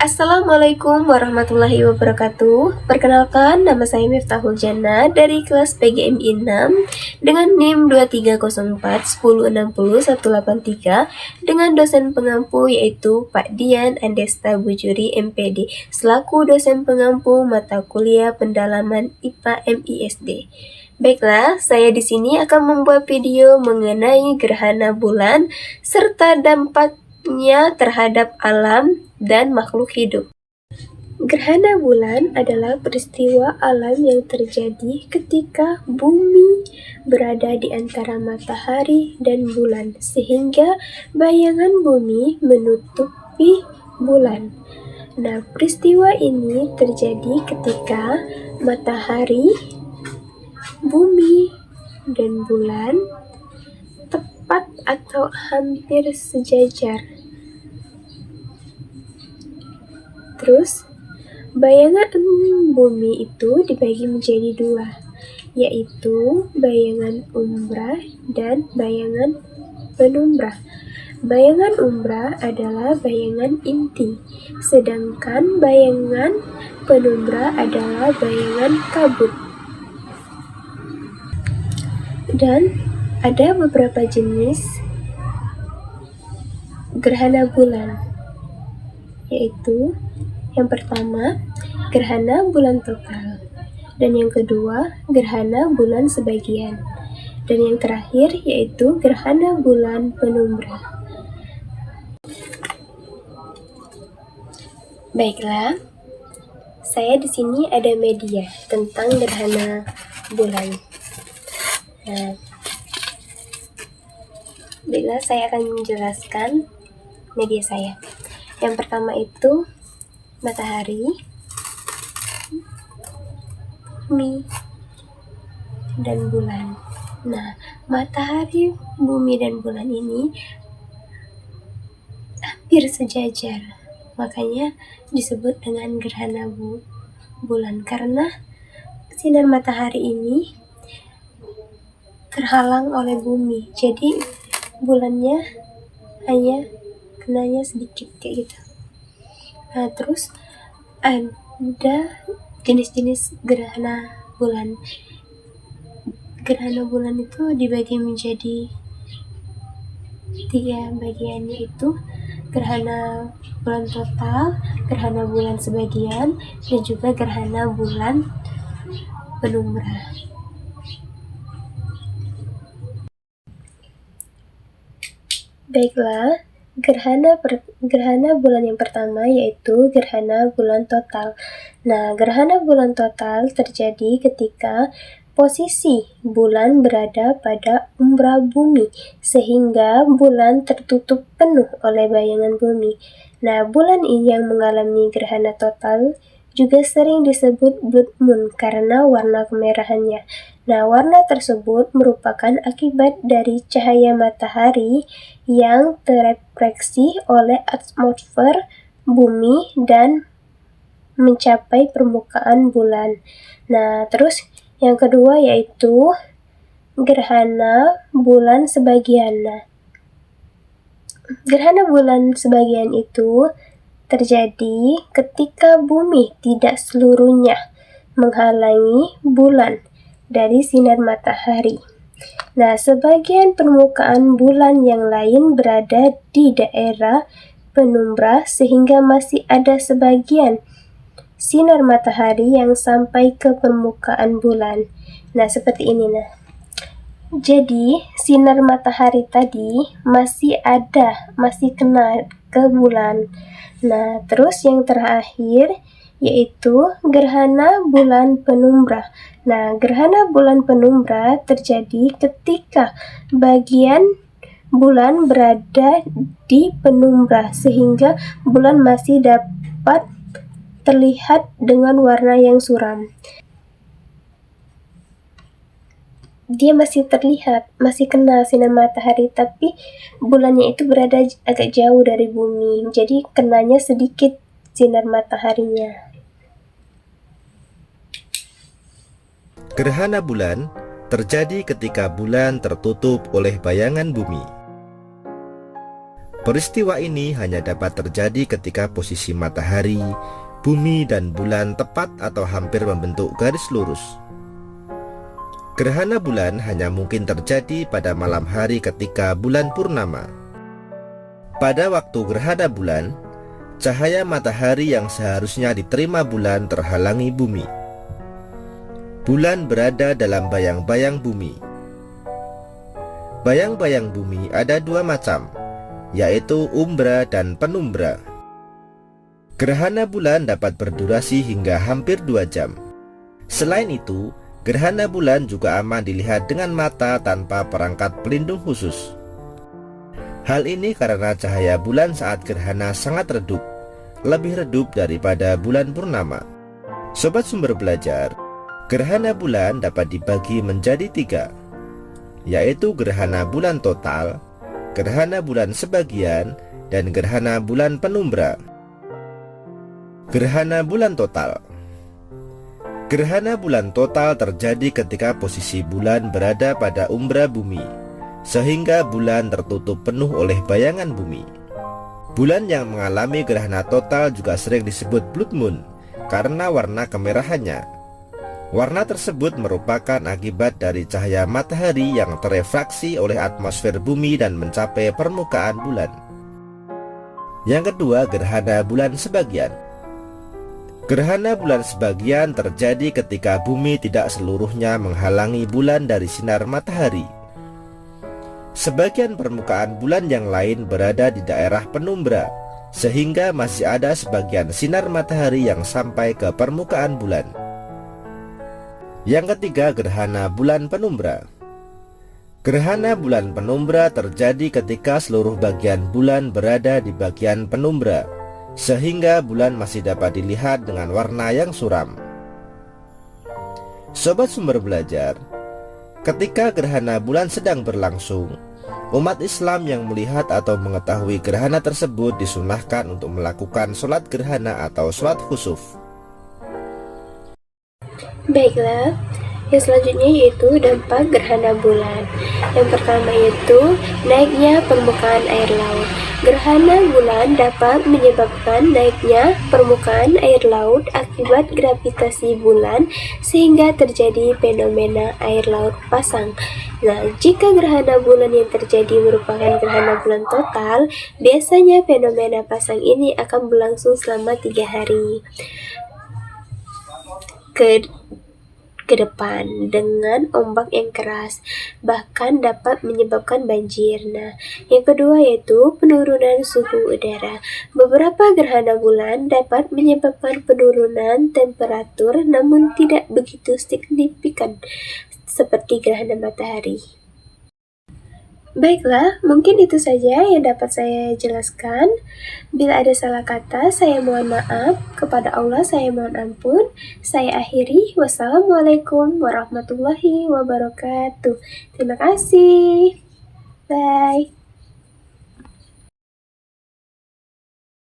Assalamualaikum warahmatullahi wabarakatuh. Perkenalkan, nama saya Miftahul Jannah dari kelas PGMI 6 dengan NIM 23041060-183 dengan dosen pengampu yaitu Pak Dian Andesta Bujuri MPD selaku dosen pengampu mata kuliah pendalaman IPA MISD. Baiklah, saya di sini akan membuat video mengenai gerhana bulan serta dampaknya terhadap alam dan makhluk hidup. Gerhana bulan adalah peristiwa alam yang terjadi ketika bumi berada di antara matahari dan bulan, sehingga bayangan bumi menutupi bulan. Nah, peristiwa ini terjadi ketika matahari, bumi, dan bulan tepat atau hampir sejajar. Terus, bayangan bumi itu dibagi menjadi dua, yaitu bayangan umbrah dan bayangan penumbrah. Bayangan umbrah adalah bayangan inti, sedangkan bayangan penumbrah adalah bayangan kabut. Dan ada beberapa jenis gerhana bulan, yaitu yang pertama, gerhana bulan total, dan yang kedua, gerhana bulan sebagian, dan yang terakhir yaitu gerhana bulan penumbra. Baiklah, saya di sini ada media tentang gerhana bulan. Nah, baiklah, saya akan menjelaskan media saya. Yang pertama itu matahari, bumi, dan bulan. Nah, matahari, bumi, dan bulan ini hampir sejajar, makanya disebut dengan gerhana bulan karena sinar matahari ini terhalang oleh bumi, jadi bulannya hanya kenanya sedikit kayak gitu. Nah, terus ada jenis-jenis gerhana bulan. Gerhana bulan itu dibagi menjadi 3 bagian, yaitu gerhana bulan total, gerhana bulan sebagian, dan juga gerhana bulan penumbra. Baiklah, gerhana bulan yang pertama yaitu gerhana bulan total. Nah, gerhana bulan total terjadi ketika posisi bulan berada pada umbra bumi, sehingga bulan tertutup penuh oleh bayangan bumi. Nah, bulan ini yang mengalami gerhana total juga sering disebut blood moon karena warna kemerahannya. Nah, warna tersebut merupakan akibat dari cahaya matahari yang terefleksi oleh atmosfer bumi dan mencapai permukaan bulan. Nah, terus yang kedua yaitu gerhana bulan sebagian. Nah, gerhana bulan sebagian itu terjadi ketika bumi tidak seluruhnya menghalangi bulan dari sinar matahari. Nah, sebagian permukaan bulan yang lain berada di daerah penumbra sehingga masih ada sebagian sinar matahari yang sampai ke permukaan bulan. Nah, seperti ini. Nah, jadi sinar matahari tadi masih kena ke bulan. Nah, terus yang terakhir yaitu gerhana bulan penumbra. Nah, gerhana bulan penumbra terjadi ketika bagian bulan berada di penumbra sehingga bulan masih dapat terlihat dengan warna yang suram. Dia masih terlihat, masih kena sinar matahari, tapi bulannya itu berada agak jauh dari bumi, jadi kenanya sedikit sinar mataharinya. Gerhana bulan terjadi ketika bulan tertutup oleh bayangan bumi. Peristiwa ini hanya dapat terjadi ketika posisi matahari, bumi, dan bulan tepat atau hampir membentuk garis lurus. Gerhana bulan hanya mungkin terjadi pada malam hari ketika bulan purnama. Pada waktu gerhana bulan, cahaya matahari yang seharusnya diterima bulan terhalangi bumi. Bulan berada dalam bayang-bayang bumi. Bayang-bayang bumi ada dua macam, yaitu umbra dan penumbra. Gerhana bulan dapat berdurasi hingga hampir 2 jam. Selain itu, gerhana bulan juga aman dilihat dengan mata tanpa perangkat pelindung khusus. Hal ini karena cahaya bulan saat gerhana sangat redup, lebih redup daripada bulan purnama. Sobat Sumber Belajar, gerhana bulan dapat dibagi menjadi 3, yaitu gerhana bulan total, gerhana bulan sebagian, dan gerhana bulan penumbra. Gerhana bulan total. Gerhana bulan total terjadi ketika posisi bulan berada pada umbra bumi, sehingga bulan tertutup penuh oleh bayangan bumi. Bulan yang mengalami gerhana total juga sering disebut blood moon karena warna kemerahannya. Warna tersebut merupakan akibat dari cahaya matahari yang terefraksi oleh atmosfer bumi dan mencapai permukaan bulan. Yang kedua, gerhana bulan sebagian. Gerhana bulan sebagian terjadi ketika bumi tidak seluruhnya menghalangi bulan dari sinar matahari. Sebagian permukaan bulan yang lain berada di daerah penumbra, sehingga masih ada sebagian sinar matahari yang sampai ke permukaan bulan. Yang ketiga, gerhana bulan penumbra. Gerhana bulan penumbra terjadi ketika seluruh bagian bulan berada di bagian penumbra, sehingga bulan masih dapat dilihat dengan warna yang suram. Sobat Sumber Belajar, ketika gerhana bulan sedang berlangsung, umat Islam yang melihat atau mengetahui gerhana tersebut disunahkan untuk melakukan sholat gerhana atau sholat khusuf. Baiklah, yang selanjutnya yaitu dampak gerhana bulan. Yang pertama yaitu naiknya permukaan air laut. Gerhana bulan dapat menyebabkan naiknya permukaan air laut akibat gravitasi bulan sehingga terjadi fenomena air laut pasang. Nah, jika gerhana bulan yang terjadi merupakan gerhana bulan total, biasanya fenomena pasang ini akan berlangsung selama 3 hari ke depan dengan ombak yang keras, bahkan dapat menyebabkan banjir. Nah, yang kedua yaitu penurunan suhu udara. Beberapa gerhana bulan dapat menyebabkan penurunan temperatur namun tidak begitu signifikan seperti gerhana matahari. Baiklah, mungkin itu saja yang dapat saya jelaskan. Bila ada salah kata, saya mohon maaf. Kepada Allah, saya mohon ampun. Saya akhiri. Wassalamualaikum warahmatullahi wabarakatuh. Terima kasih. Bye.